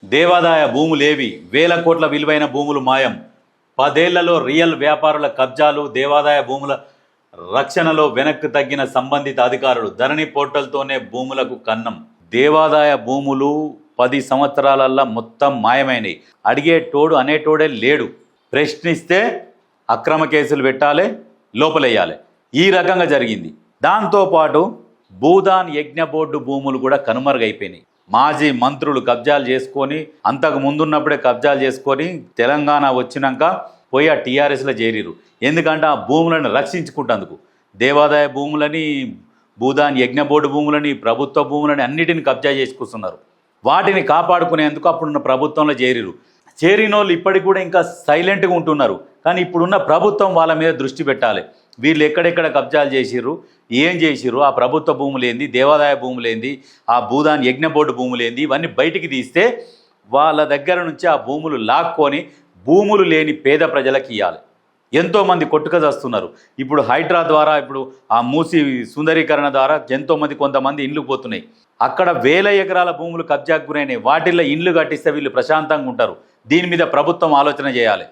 దేవాదాయ భూములేవి వేల కోట్ల విలువైన భూములు మాయం. 10 ఏళ్లలో రియల్ వ్యాపారుల కబ్జాలు. దేవాదాయ భూముల రక్షణలో వెనక్కి తగ్గిన సంబంధిత అధికారులు. ధరణి పోర్టల్తోనే భూములకు కన్నం. దేవాదాయ భూములు 10 సంవత్సరాలల్లా మొత్తం మాయమైనవి. అడిగేటోడు అనేటోడే లేడు. ప్రశ్నిస్తే అక్రమ కేసులు పెట్టాలి, లోపలేయాలి. ఈ రకంగా జరిగింది. దాంతోపాటు భూదాన్ యజ్ఞ బోర్డు భూములు కూడా కనుమరుగైపోయినాయి. మాజీ మంత్రులు కబ్జాలు చేసుకొని, అంతకు ముందున్నప్పుడే కబ్జాలు చేసుకొని తెలంగాణ వచ్చినాక పోయి ఆ టీఆర్ఎస్లో చేరిరు. ఎందుకంటే ఆ భూములను రక్షించుకుంటందుకు. దేవాదాయ భూములని, భూదాన్ యజ్ఞ బోర్డు భూములని, ప్రభుత్వ భూములని అన్నిటిని కబ్జా చేసుకొస్తున్నారు. వాటిని కాపాడుకునేందుకు అప్పుడున్న ప్రభుత్వంలో చేరిరు. చేరిన వాళ్ళు ఇప్పటికి కూడా ఇంకా సైలెంట్గా ఉంటున్నారు. కానీ ఇప్పుడున్న ప్రభుత్వం వాళ్ళ మీద దృష్టి పెట్టాలి. వీళ్ళు ఎక్కడెక్కడ కబ్జాలు చేసిర్రు, ఏం చేసిర్రు, ఆ ప్రభుత్వ భూములేంది, దేవాదాయ భూములేంది, ఆ భూదాన్ యజ్ఞ బోర్డు భూములేంది, ఇవన్నీ బయటికి తీస్తే వాళ్ళ దగ్గర నుంచి ఆ భూములు లాక్కొని భూములు లేని పేద ప్రజలకు ఇవ్వాలి. ఎంతోమంది కొట్టుకజస్తున్నారు. ఇప్పుడు హైడ్రా ద్వారా, ఇప్పుడు ఆ మూసి సుందరీకరణ ద్వారా కొంతమంది ఇండ్లు పోతున్నాయి. అక్కడ వేల ఎకరాల భూములు కబ్జాకు గురైనాయి. వాటిల్లో ఇండ్లు కట్టిస్తే వీళ్ళు ప్రశాంతంగా ఉంటారు. దీని మీద ప్రభుత్వం ఆలోచన చేయాలి.